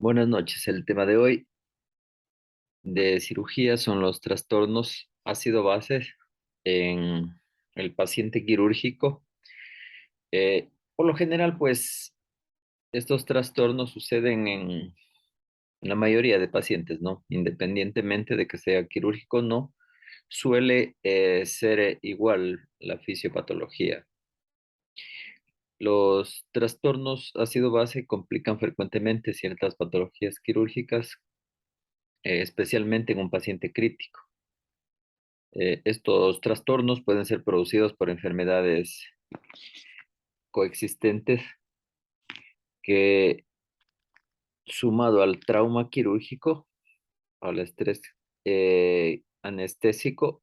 Buenas noches. El tema de hoy de cirugía son los trastornos ácido-base en el paciente quirúrgico. Por lo general, pues estos trastornos suceden en la mayoría de pacientes, ¿no? Independientemente de que sea quirúrgico o no, suele ser igual la fisiopatología. Los trastornos ácido-base complican frecuentemente ciertas patologías quirúrgicas, especialmente en un paciente crítico. Estos trastornos pueden ser producidos por enfermedades coexistentes que, sumado al trauma quirúrgico, al estrés anestésico,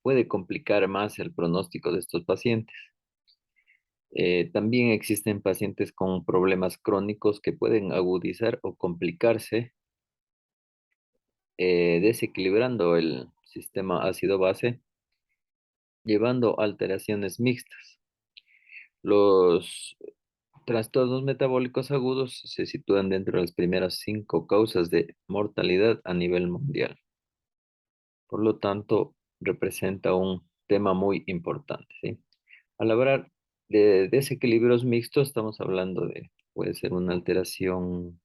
puede complicar más el pronóstico de estos pacientes. También existen pacientes con problemas crónicos que pueden agudizar o complicarse, desequilibrando el sistema ácido-base, llevando a alteraciones mixtas. Los trastornos metabólicos agudos se sitúan dentro de las primeras 5 causas de mortalidad a nivel mundial. Por lo tanto, representa un tema muy importante, ¿sí? Al hablar de desequilibrios mixtos, estamos hablando de, puede ser una alteración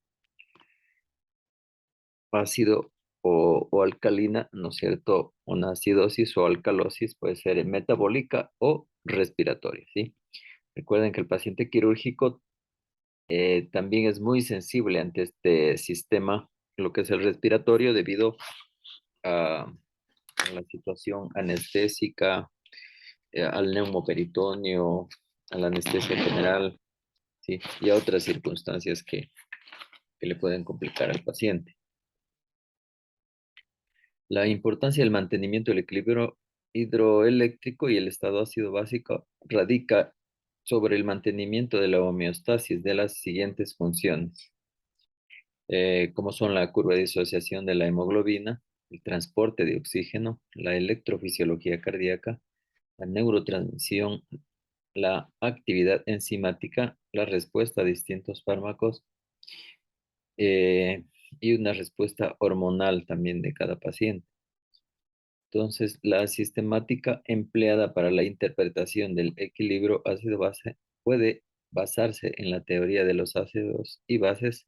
ácido o alcalina, ¿no es cierto? Una acidosis o alcalosis puede ser metabólica o respiratoria, ¿sí? Recuerden que el paciente quirúrgico también es muy sensible ante este sistema, lo que es el respiratorio, debido a la situación anestésica, al neumoperitoneo, a la anestesia general, ¿sí? Y a otras circunstancias que le pueden complicar al paciente. La importancia del mantenimiento del equilibrio hidroeléctrico y el estado ácido básico radica sobre el mantenimiento de la homeostasis de las siguientes funciones, como son la curva de disociación de la hemoglobina, el transporte de oxígeno, la electrofisiología cardíaca, la neurotransmisión, la actividad enzimática, la respuesta a distintos fármacos, eh, y una respuesta hormonal también de cada paciente. Entonces, la sistemática empleada para la interpretación del equilibrio ácido-base puede basarse en la teoría de los ácidos y bases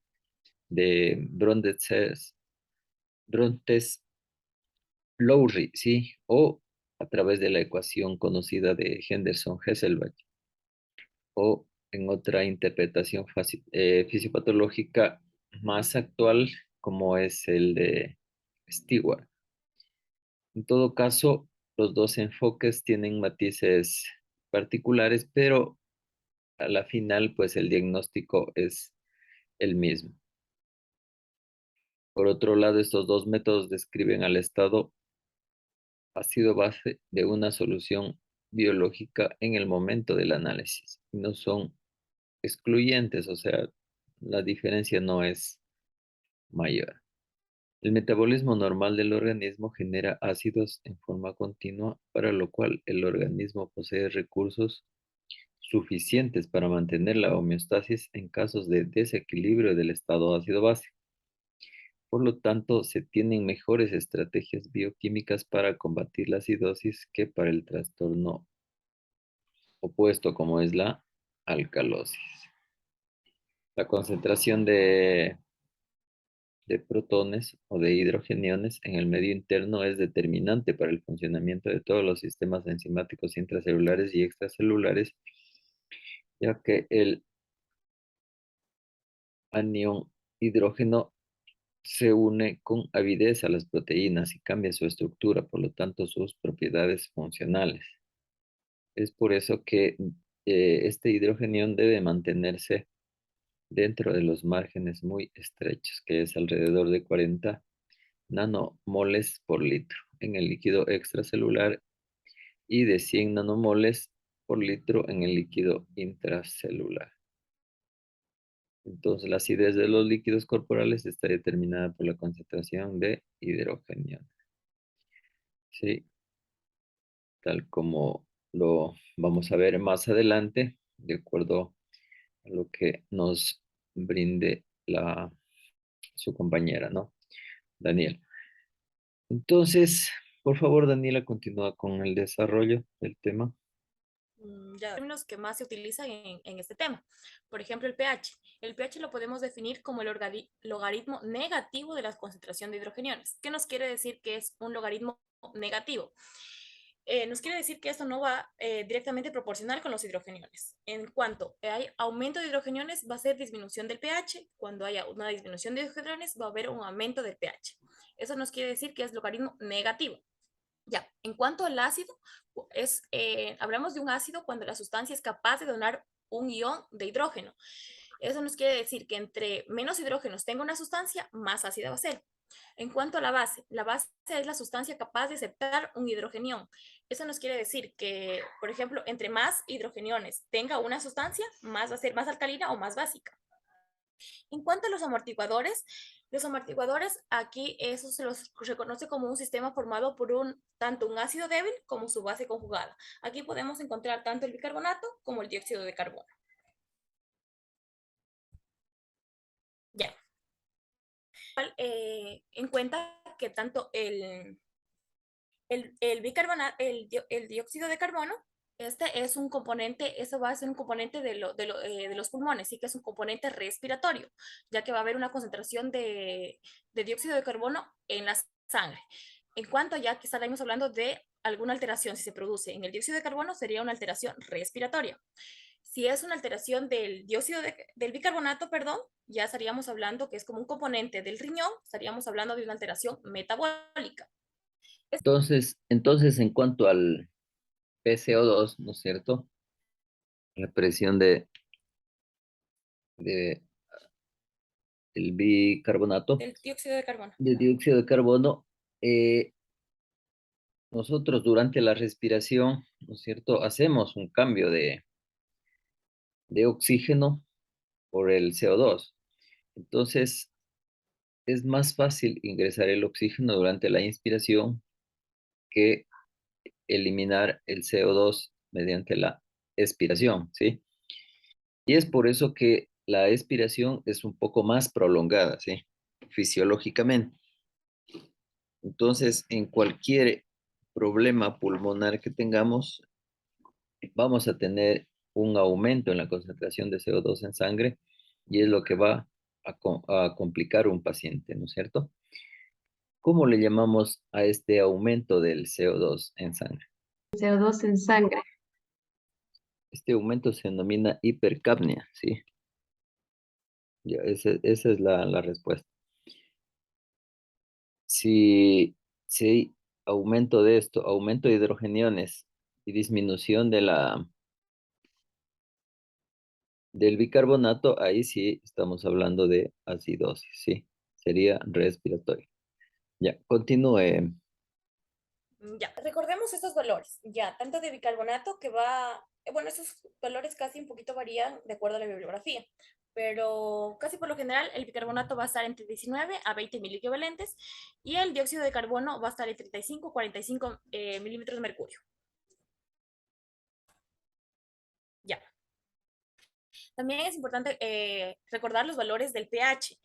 de Brontes-Lowry, ¿sí? O a través de la ecuación conocida de Henderson-Hasselbalch, o en otra interpretación fisiopatológica más actual, como es el de Stewart. En todo caso, los dos enfoques tienen matices particulares, pero a la final, pues el diagnóstico es el mismo. Por otro lado, estos dos métodos describen al estado ácido base de una solución biológica en el momento del análisis. No son excluyentes, o sea, la diferencia no es mayor. El metabolismo normal del organismo genera ácidos en forma continua, para lo cual el organismo posee recursos suficientes para mantener la homeostasis en casos de desequilibrio del estado ácido-base. Por lo tanto, se tienen mejores estrategias bioquímicas para combatir la acidosis que para el trastorno opuesto, como es la alcalosis. La concentración de protones o de hidrogeniones en el medio interno es determinante para el funcionamiento de todos los sistemas enzimáticos intracelulares y extracelulares, ya que el anión hidrógeno se une con avidez a las proteínas y cambia su estructura, por lo tanto sus propiedades funcionales. Es por eso que este hidrogenión debe mantenerse dentro de los márgenes muy estrechos, que es alrededor de 40 nanomoles por litro en el líquido extracelular y de 100 nanomoles por litro en el líquido intracelular. Entonces, la acidez de los líquidos corporales está determinada por la concentración de hidrogenio. Sí, tal como lo vamos a ver más adelante, de acuerdo a lo que nos brinde la su compañera, ¿no? Daniel. Entonces, por favor, Daniela, continúa con el desarrollo del tema. Ya, términos que más se utilizan en este tema. Por ejemplo, el pH. El pH lo podemos definir como el logaritmo negativo de la concentración de hidrogeniones. ¿Qué nos quiere decir que es un logaritmo negativo? Nos quiere decir que esto no va directamente proporcional con los hidrogeniones. En cuanto hay aumento de hidrogeniones, va a ser disminución del pH. Cuando haya una disminución de hidrogeniones, va a haber un aumento del pH. Eso nos quiere decir que es logaritmo negativo. Ya, en cuanto al ácido, hablamos de un ácido cuando la sustancia es capaz de donar un ion de hidrógeno. Eso nos quiere decir que entre menos hidrógenos tenga una sustancia, más ácida va a ser. En cuanto a la base es la sustancia capaz de aceptar un hidrogenión. Eso nos quiere decir que, por ejemplo, entre más hidrogeniones tenga una sustancia, más va a ser más alcalina o más básica. En cuanto a los amortiguadores aquí eso se los reconoce como un sistema formado por tanto un ácido débil como su base conjugada. Aquí podemos encontrar tanto el bicarbonato como el dióxido de carbono. Ya. En cuenta que tanto el bicarbonato, el dióxido de carbono, este es un componente, eso va a ser un componente de los pulmones, sí que es un componente respiratorio, ya que va a haber una concentración de dióxido de carbono en la sangre. En cuanto ya que estaremos hablando de alguna alteración, si se produce en el dióxido de carbono, sería una alteración respiratoria. Si es una alteración del bicarbonato, perdón, ya estaríamos hablando que es como un componente del riñón, estaríamos hablando de una alteración metabólica. Entonces, en cuanto al PCO2, ¿no es cierto? La presión de el bicarbonato Del dióxido de carbono. de dióxido de carbono, eh, nosotros durante la respiración, ¿no es cierto? Hacemos un cambio de oxígeno por el CO2. Entonces, es más fácil ingresar el oxígeno durante la inspiración que eliminar el CO2 mediante la expiración, ¿sí? Y es por eso que la expiración es un poco más prolongada, ¿sí? Fisiológicamente. Entonces, en cualquier problema pulmonar que tengamos, vamos a tener un aumento en la concentración de CO2 en sangre y es lo que va a complicar un paciente, ¿no es cierto? ¿Cómo le llamamos a este aumento del CO2 en sangre? CO2 en sangre. Este aumento se denomina hipercapnia, ¿sí? Ya, esa es la respuesta. Si hay aumento de esto, aumento de hidrogeniones y disminución del bicarbonato, ahí sí estamos hablando de acidosis, ¿sí? Sería respiratorio. Ya, continúe. Ya, recordemos estos valores, ya, tanto de bicarbonato que bueno, estos valores casi un poquito varían de acuerdo a la bibliografía, pero casi por lo general el bicarbonato va a estar entre 19 a 20 miliequivalentes y el dióxido de carbono va a estar entre 35 a 45 milímetros de mercurio. Ya. También es importante recordar los valores del pH,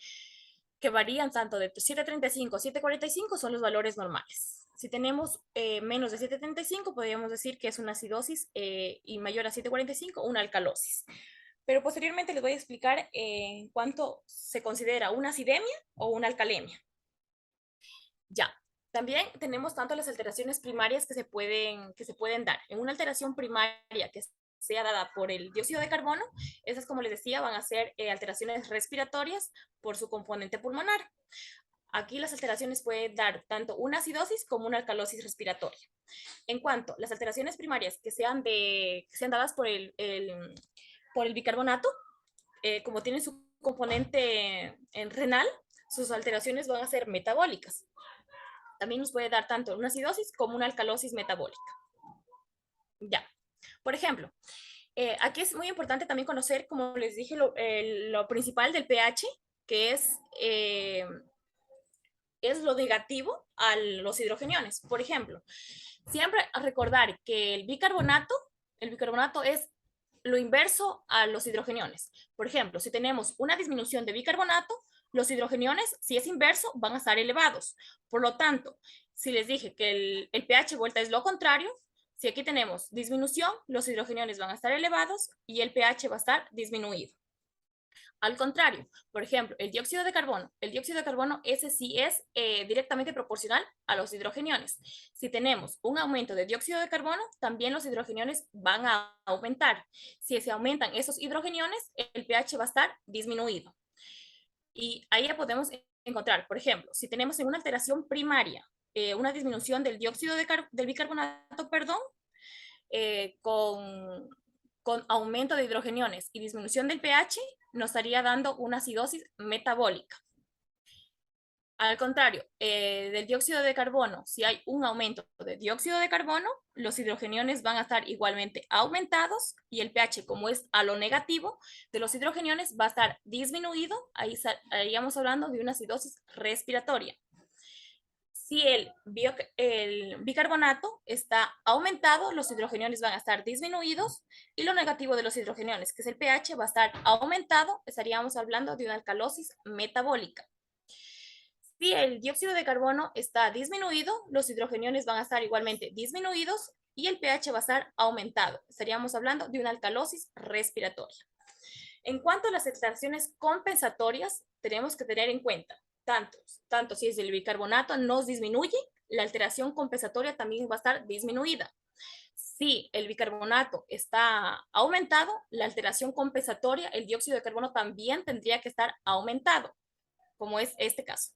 que varían tanto de 7,35 a 7,45 son los valores normales. Si tenemos menos de 7,35, podríamos decir que es una acidosis y mayor a 7,45, una alcalosis. Pero posteriormente les voy a explicar cuánto se considera una acidemia o una alcalemia. Ya. También tenemos tanto las alteraciones primarias que se pueden dar. En una alteración primaria que sea dada por el dióxido de carbono, esas, como les decía, van a ser alteraciones respiratorias por su componente pulmonar. Aquí las alteraciones pueden dar tanto una acidosis como una alcalosis respiratoria. En cuanto a las alteraciones primarias que sean dadas por el bicarbonato, como tienen su componente renal, sus alteraciones van a ser metabólicas. También nos puede dar tanto una acidosis como una alcalosis metabólica. Ya. Por ejemplo, aquí es muy importante también conocer, como les dije, lo principal del pH, que es lo negativo a los hidrogeniones. Por ejemplo, siempre a recordar que el bicarbonato es lo inverso a los hidrogeniones. Por ejemplo, si tenemos una disminución de bicarbonato, los hidrogeniones, si es inverso, van a estar elevados. Por lo tanto, si les dije que el pH vuelta es lo contrario, si aquí tenemos disminución, los hidrogeniones van a estar elevados y el pH va a estar disminuido. Al contrario, por ejemplo, el dióxido de carbono, ese sí es directamente proporcional a los hidrogeniones. Si tenemos un aumento de dióxido de carbono, también los hidrogeniones van a aumentar. Si se aumentan esos hidrogeniones, el pH va a estar disminuido. Y ahí ya podemos encontrar, por ejemplo, si tenemos en una alteración primaria una disminución del del bicarbonato, perdón, con aumento de hidrogeniones y disminución del pH, nos estaría dando una acidosis metabólica. Al contrario, del dióxido de carbono, si hay un aumento de dióxido de carbono, los hidrogeniones van a estar igualmente aumentados y el pH, como es a lo negativo de los hidrogeniones, va a estar disminuido. Ahí estaríamos hablando de una acidosis respiratoria. Si el bicarbonato está aumentado, los hidrogeniones van a estar disminuidos y lo negativo de los hidrogeniones, que es el pH, va a estar aumentado. Estaríamos hablando de una alcalosis metabólica. Si el dióxido de carbono está disminuido, los hidrogeniones van a estar igualmente disminuidos y el pH va a estar aumentado. Estaríamos hablando de una alcalosis respiratoria. En cuanto a las extracciones compensatorias, tenemos que tener en cuenta, tanto si es el bicarbonato nos disminuye, la alteración compensatoria también va a estar disminuida. Si el bicarbonato está aumentado, la alteración compensatoria, el dióxido de carbono también tendría que estar aumentado, como es este caso.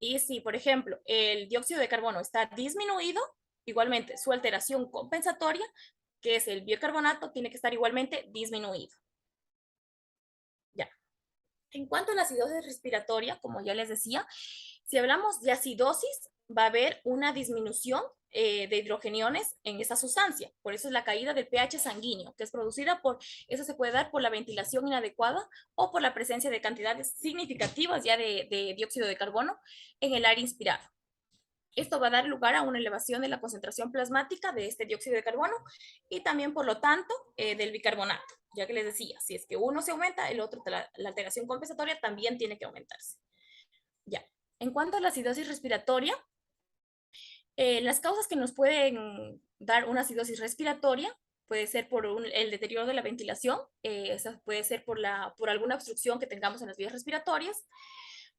Y si, por ejemplo, el dióxido de carbono está disminuido, igualmente su alteración compensatoria, que es el bicarbonato, tiene que estar igualmente disminuido. Ya. En cuanto a la acidosis respiratoria, como ya les decía, si hablamos de acidosis, va a haber una disminución de hidrogeniones en esa sustancia. Por eso es la caída del pH sanguíneo, que es producida eso se puede dar por la ventilación inadecuada o por la presencia de cantidades significativas ya de dióxido de carbono en el aire inspirado. Esto va a dar lugar a una elevación de la concentración plasmática de este dióxido de carbono y también, por lo tanto, del bicarbonato. Ya que les decía, si es que uno se aumenta, el otro, la alteración compensatoria también tiene que aumentarse. Ya. En cuanto a la acidosis respiratoria, las causas que nos pueden dar una acidosis respiratoria puede ser por el deterioro de la ventilación, puede ser por alguna obstrucción que tengamos en las vías respiratorias,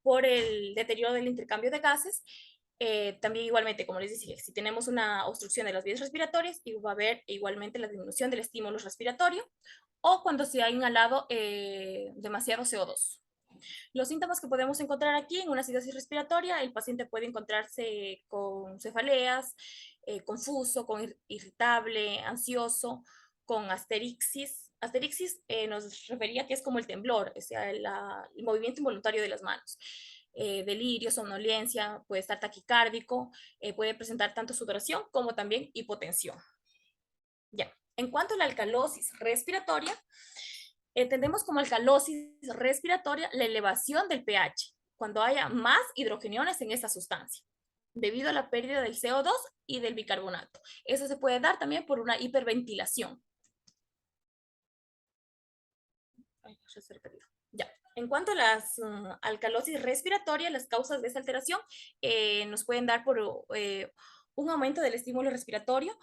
por el deterioro del intercambio de gases. También igualmente, como les decía, si tenemos una obstrucción de las vías respiratorias, va a haber igualmente la disminución del estímulo respiratorio o cuando se ha inhalado demasiado CO2. Los síntomas que podemos encontrar aquí en una acidosis respiratoria, el paciente puede encontrarse con cefaleas, confuso, con irritable, ansioso, con asterixis. Asterixis nos refería que es como el temblor, o sea, el movimiento involuntario de las manos. Delirio, somnolencia, puede estar taquicárdico, puede presentar tanto sudoración como también hipotensión. Ya. En cuanto a la alcalosis respiratoria, entendemos como alcalosis respiratoria la elevación del pH cuando haya más hidrogeniones en esta sustancia, debido a la pérdida del CO2 y del bicarbonato. Eso se puede dar también por una hiperventilación. Ya. En cuanto a las alcalosis respiratorias, las causas de esta alteración nos pueden dar por un aumento del estímulo respiratorio.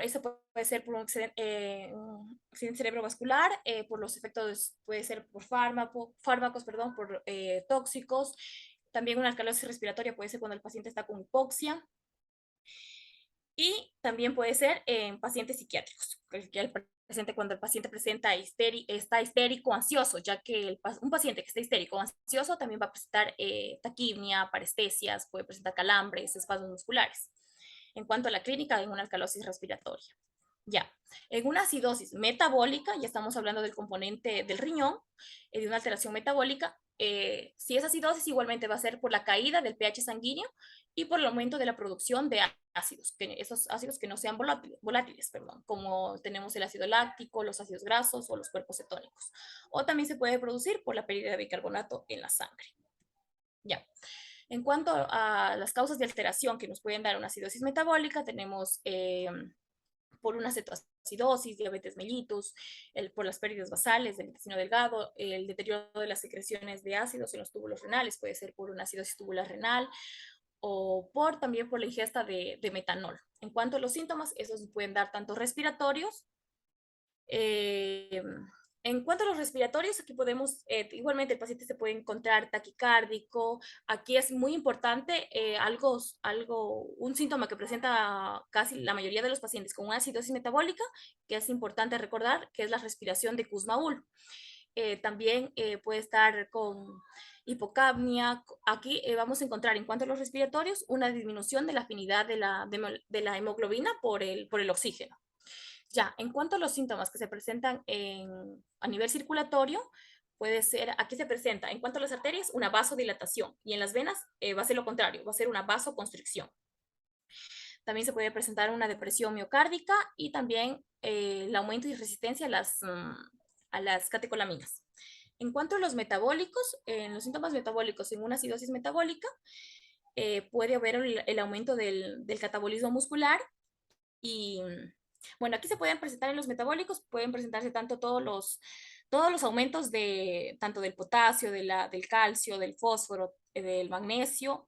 Eso puede ser por un accidente cerebrovascular, por los efectos, puede ser por fármacos, perdón, por tóxicos. También una alcalosis respiratoria puede ser cuando el paciente está con hipoxia. Y también puede ser en pacientes psiquiátricos, cuando el paciente está histérico, ansioso, ya que un paciente que está histérico o ansioso también va a presentar taquimia, parestesias, puede presentar calambres, espasmos musculares. En cuanto a la clínica, en una alcalosis respiratoria. Ya, en una acidosis metabólica, ya estamos hablando del componente del riñón, de una alteración metabólica. Si es acidosis, igualmente va a ser por la caída del pH sanguíneo y por el aumento de la producción de ácidos, esos ácidos que no sean volátiles, como tenemos el ácido láctico, los ácidos grasos o los cuerpos cetónicos. O también se puede producir por la pérdida de bicarbonato en la sangre. Ya. En cuanto a las causas de alteración que nos pueden dar una acidosis metabólica, tenemos por una acidosis, diabetes mellitus, por las pérdidas basales del intestino delgado, el deterioro de las secreciones de ácidos en los túbulos renales, puede ser por una acidosis tubular renal o también por la ingesta de metanol. En cuanto a los síntomas, esos pueden dar tanto respiratorios. En cuanto a los respiratorios, aquí podemos, igualmente el paciente se puede encontrar taquicárdico. Aquí es muy importante un síntoma que presenta casi la mayoría de los pacientes con una acidosis metabólica, que es importante recordar, que es la respiración de Kussmaul. También puede estar con hipocapnia. Aquí vamos a encontrar, en cuanto a los respiratorios, una disminución de la afinidad de la hemoglobina por el oxígeno. Ya, en cuanto a los síntomas que se presentan a nivel circulatorio, puede ser, aquí se presenta, en cuanto a las arterias, una vasodilatación, y en las venas va a ser lo contrario, va a ser una vasoconstricción. También se puede presentar una depresión miocárdica y también el aumento de resistencia a las catecolaminas. En cuanto a los metabólicos, en los síntomas metabólicos en una acidosis metabólica, puede haber el aumento del catabolismo muscular y, bueno, aquí se pueden presentar en los metabólicos, pueden presentarse todos los aumentos tanto del potasio, del calcio, del fósforo, del magnesio,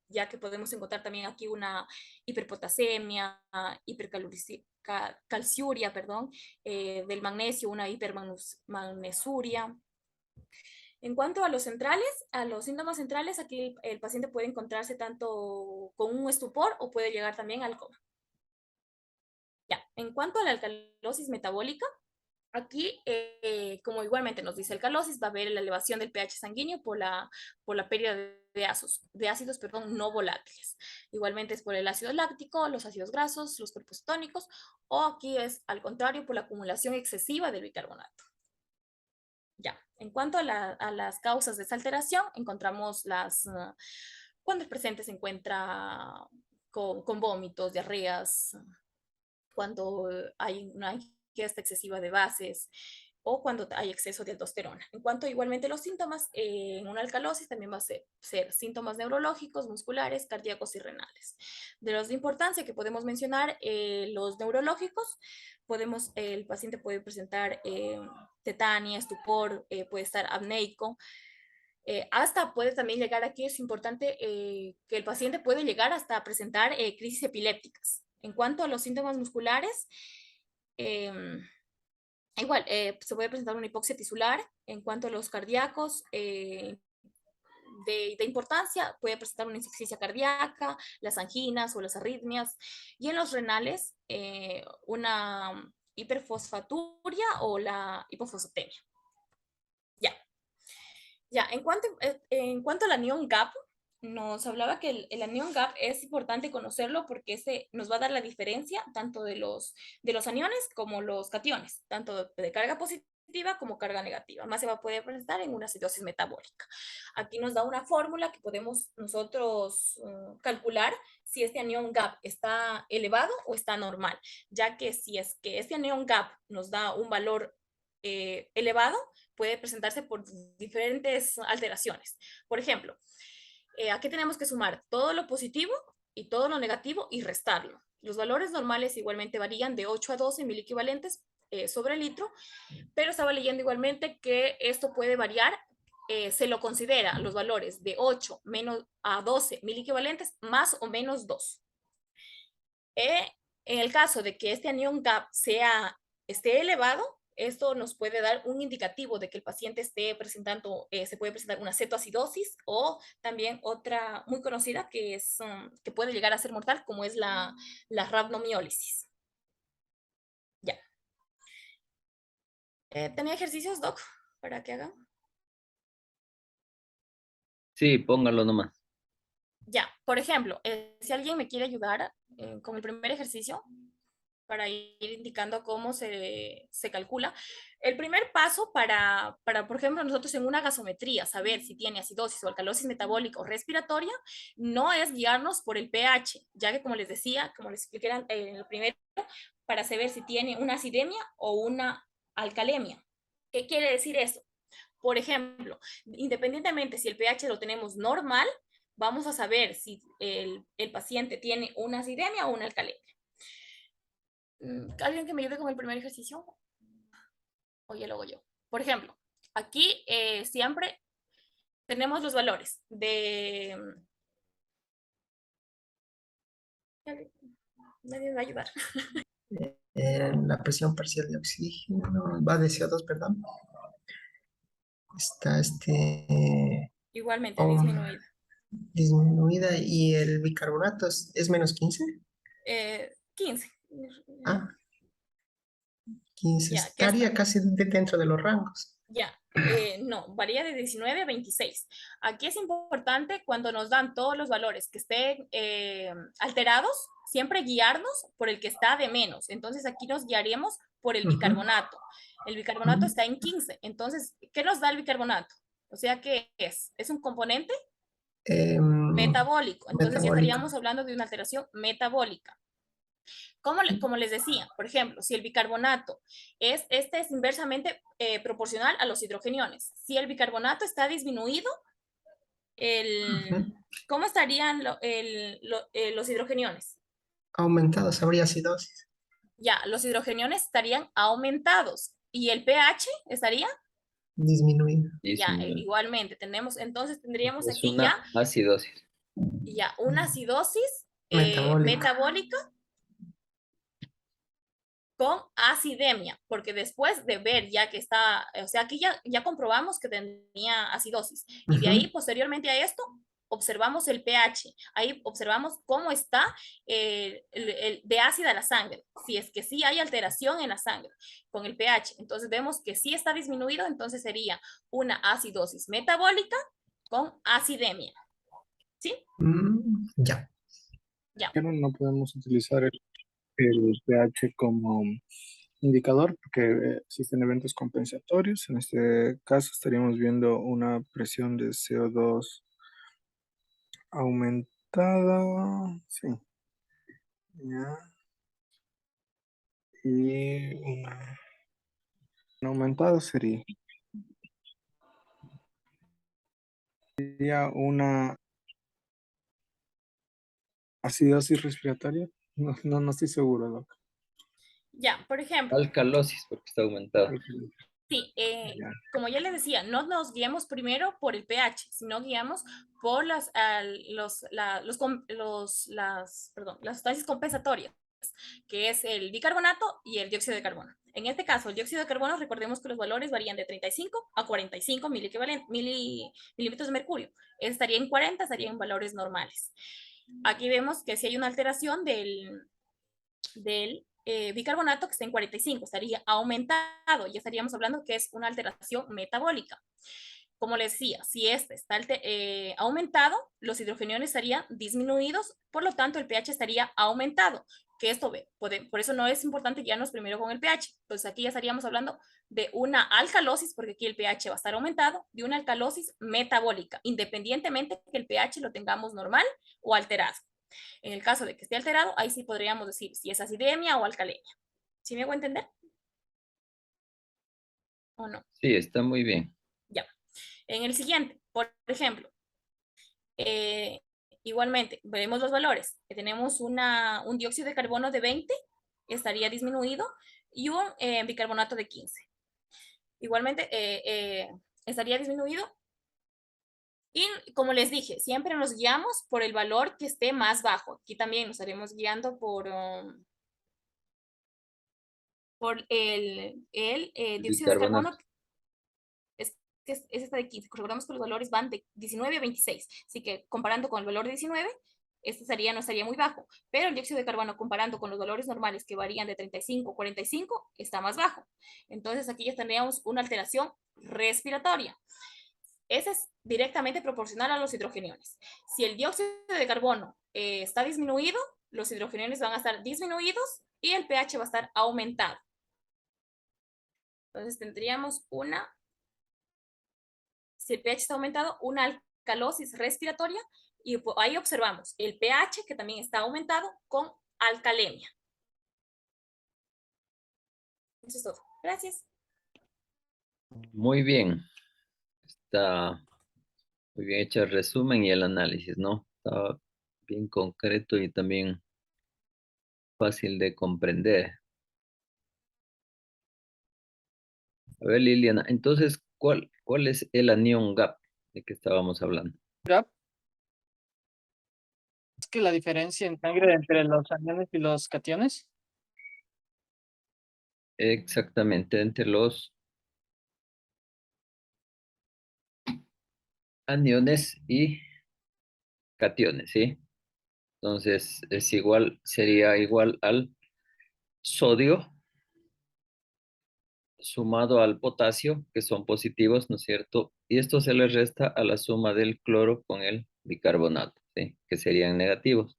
ya que podemos encontrar también aquí una hiperpotasemia, hipercalciuria, perdón, del magnesio, una hipermagnesuria. En cuanto a los síntomas centrales, aquí el paciente puede encontrarse tanto con un estupor o puede llegar también al coma. Ya, en cuanto a la alcalosis metabólica, aquí, como igualmente nos dice alcalosis, va a haber la elevación del pH sanguíneo por la pérdida de ácidos no volátiles. Igualmente es por el ácido láctico, los ácidos grasos, los cuerpos cetónicos, o aquí es al contrario por la acumulación excesiva de bicarbonato. Ya, en cuanto a las causas de esa alteración, encontramos cuando el paciente se encuentra con vómitos, diarreas, cuando hay una ingesta excesiva de bases o cuando hay exceso de aldosterona. En cuanto igualmente los síntomas, en una alcalosis también va a ser síntomas neurológicos, musculares, cardíacos y renales. De los de importancia que podemos mencionar, los neurológicos, el paciente puede presentar tetania, estupor, puede estar apneico, hasta puede también llegar, aquí es importante que el paciente puede llegar hasta presentar crisis epilépticas. En cuanto a los síntomas musculares, igual se puede presentar una hipoxia tisular. En cuanto a los cardíacos, de importancia, puede presentar una insuficiencia cardíaca, las anginas o las arritmias. Y en los renales, una hiperfosfaturia o la hipofosfatemia. Ya, en cuanto al anión GAP, nos hablaba que el anión GAP es importante conocerlo porque ese nos va a dar la diferencia tanto de los aniones como los cationes, tanto de carga positiva como carga negativa. Más se va a poder presentar en una acidosis metabólica. Aquí nos da una fórmula que podemos nosotros calcular si este anión GAP está elevado o está normal, ya que si es que este anión GAP nos da un valor elevado, puede presentarse por diferentes alteraciones. Por ejemplo, aquí tenemos que sumar todo lo positivo y todo lo negativo y restarlo. Los valores normales igualmente varían de 8 a 12 miliequivalentes sobre litro, pero estaba leyendo igualmente que esto puede variar, se lo considera los valores de 8 a 12 miliequivalentes más o menos 2. En el caso de que este anión GAP esté elevado, esto nos puede dar un indicativo de que el paciente esté presentando, se puede presentar una cetoacidosis o también otra muy conocida que puede llegar a ser mortal, como es la rhabdomiólisis. Ya. ¿Tenía ejercicios, Doc, para que hagan? Sí, póngalo nomás. Ya, por ejemplo, si alguien me quiere ayudar con el primer ejercicio, para ir indicando cómo se calcula. El primer paso para, por ejemplo, nosotros en una gasometría, saber si tiene acidosis o alcalosis metabólica o respiratoria, no es guiarnos por el pH, ya que como les decía, como les expliqué en el primero, para saber si tiene una acidemia o una alcalemia. ¿Qué quiere decir eso? Por ejemplo, independientemente si el pH lo tenemos normal, vamos a saber si el paciente tiene una acidemia o una alcalemia. ¿Alguien que me ayude con el primer ejercicio? O ya lo hago yo. Por ejemplo, aquí siempre tenemos los valores de... Nadie me va a ayudar. La presión parcial de oxígeno, va de CO2, perdón. Está Igualmente, oh, disminuida. disminuida y el bicarbonato es menos 15. 15. Ah, 15 Ya, ¿qué está? estaría casi dentro de los rangos. Ya, no, varía de 19 a 26. Aquí es importante cuando nos dan todos los valores que estén alterados, siempre guiarnos por el que está de menos. Entonces aquí nos guiaríamos por el Ujú. bicarbonato. El bicarbonato está en 15. Entonces, ¿qué nos da el bicarbonato? O sea, ¿qué es? Es un componente metabólico. Entonces ya Metabólico. estaríamos hablando de una alteración metabólica. Como les decía, por ejemplo, si el bicarbonato este es inversamente proporcional a los hidrogeniones. Si el bicarbonato está disminuido, Ujú. ¿cómo estarían los hidrogeniones? Aumentados, habría acidosis. Ya, los hidrogeniones estarían aumentados y el pH estaría, Disminuido. ya, Disminuye. igualmente. Entonces tendríamos Es aquí una acidosis. ya una acidosis Metabólico. metabólica con acidemia, porque después de ver ya que está, o sea, aquí ya comprobamos que tenía acidosis y de ahí Ujú. posteriormente a esto observamos el pH, ahí observamos cómo está de ácida la sangre, si es que sí hay alteración en la sangre con el pH, entonces vemos que sí está disminuido, entonces sería una acidosis metabólica con acidemia, ¿sí? Ya. Ya. Pero no podemos utilizar el pH como indicador porque existen eventos compensatorios. En este caso estaríamos viendo una presión de CO2 aumentada, sí, ya, y una aumentada sería una acidosis respiratoria. No estoy seguro, Doc. Ya, por ejemplo, Alcalosis, porque está aumentada. sí, Ya. como ya les decía, no nos guiamos primero por el pH, sino guiamos por las sustancias compensatorias, que es el bicarbonato y el dióxido de carbono. En este caso, el dióxido de carbono, recordemos que los valores varían de 35 a 45 milímetros de mercurio. Estaría en 40, estaría en valores normales. Aquí vemos que si hay una alteración del bicarbonato que está en 45, estaría aumentado, ya estaríamos hablando que es una alteración metabólica. Como les decía, si este está aumentado, los hidrogeniones estarían disminuidos, por lo tanto el pH estaría aumentado, que esto por eso no es importante guiarnos primero con el pH. Entonces aquí ya estaríamos hablando de una alcalosis, porque aquí el pH va a estar aumentado, de una alcalosis metabólica, independientemente que el pH lo tengamos normal o alterado. En el caso de que esté alterado, ahí sí podríamos decir si es acidemia o alcalemia. ¿Sí me hago entender? ¿O no? Sí, está muy bien. Ya. En el siguiente, por ejemplo, eh, igualmente, vemos los valores. Tenemos un dióxido de carbono de 20, estaría disminuido, y un bicarbonato de 15. Igualmente, estaría disminuido. Y como les dije, siempre nos guiamos por el valor que esté más bajo. Aquí también nos estaremos guiando por el dióxido de Bicarbonato. carbono, es esta de 15. Recordamos que los valores van de 19 a 26. Así que comparando con el valor de 19, este no estaría muy bajo. Pero el dióxido de carbono, comparando con los valores normales que varían de 35 a 45, está más bajo. Entonces aquí ya tendríamos una alteración respiratoria. Ese es directamente proporcional a los hidrogeniones. Si el dióxido de carbono está disminuido, los hidrogeniones van a estar disminuidos y el pH va a estar aumentado. Entonces tendríamos si el pH está aumentado, una alcalosis respiratoria y ahí observamos el pH que también está aumentado con alcalemia. Eso es todo. Gracias. Muy bien. Está muy bien hecho el resumen y el análisis, ¿no? Está bien concreto y también fácil de comprender. A ver, Liliana, entonces, ¿cuál es el anión gap de que estábamos hablando? Gap es que la diferencia en sangre entre los aniones y los cationes. Exactamente, entre los aniones y cationes, ¿sí? Entonces, sería igual al sodio sumado al potasio, que son positivos, ¿no es cierto? Y esto se le resta a la suma del cloro con el bicarbonato, ¿sí? Que serían negativos.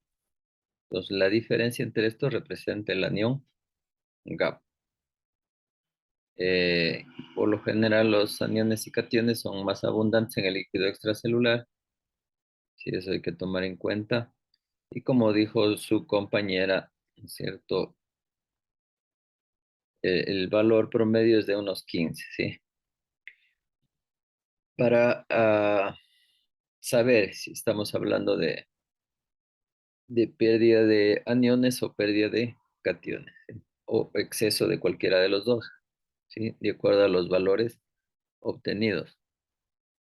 Entonces, la diferencia entre estos representa el anión GAP. Eh, por lo general, los aniones y cationes son más abundantes en el líquido extracelular, sí, eso hay que tomar en cuenta. Y como dijo su compañera, ¿no es cierto? El valor promedio es de unos 15, ¿sí? Para saber si estamos hablando de pérdida de aniones o pérdida de cationes, ¿sí? O exceso de cualquiera de los dos, ¿sí? De acuerdo a los valores obtenidos.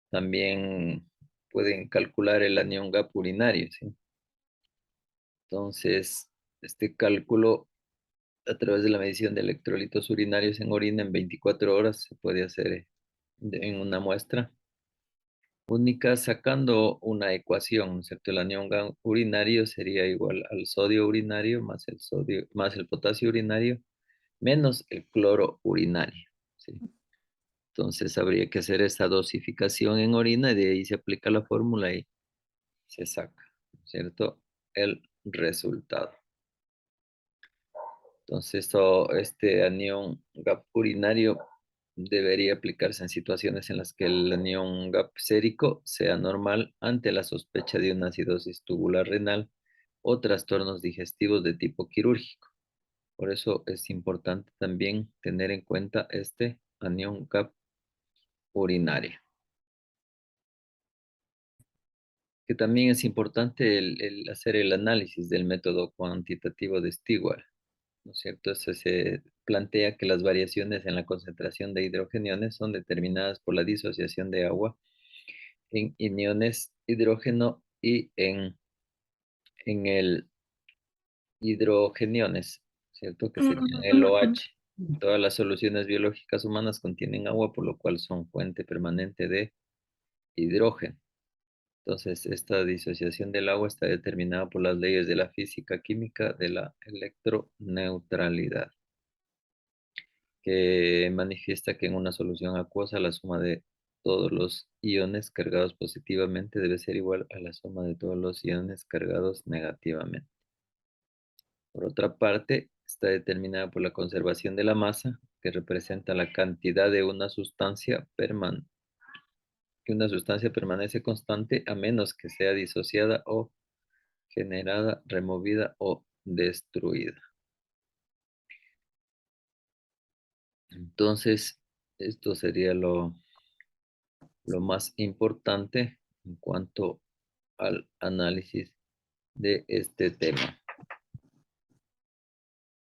También pueden calcular el anión gap urinario, ¿sí? Entonces, este cálculo a través de la medición de electrolitos urinarios en orina en 24 horas se puede hacer en una muestra única sacando una ecuación, ¿no es cierto? El anión urinario sería igual al sodio urinario más el sodio, más el potasio urinario, menos el cloro urinario, ¿sí? Entonces habría que hacer esa dosificación en orina y de ahí se aplica la fórmula y se saca, ¿no es cierto? El resultado. Entonces, este anión GAP urinario debería aplicarse en situaciones en las que el anión GAP sérico sea normal ante la sospecha de una acidosis tubular renal o trastornos digestivos de tipo quirúrgico. Por eso es importante también tener en cuenta este anión GAP urinario. Que también es importante el hacer el análisis del método cuantitativo de Stewart, ¿no es cierto? Se plantea que las variaciones en la concentración de hidrogeniones son determinadas por la disociación de agua en aniones hidrógeno y en el hidrogeniones, ¿cierto? Que serían el OH. Todas las soluciones biológicas humanas contienen agua, por lo cual son fuente permanente de hidrógeno. Entonces, esta disociación del agua está determinada por las leyes de la física química de la electroneutralidad, que manifiesta que en una solución acuosa la suma de todos los iones cargados positivamente debe ser igual a la suma de todos los iones cargados negativamente. Por otra parte, está determinada por la conservación de la masa, que representa la cantidad de una sustancia que una sustancia permanece constante a menos que sea disociada o generada, removida o destruida. Entonces, esto sería lo más importante en cuanto al análisis de este tema.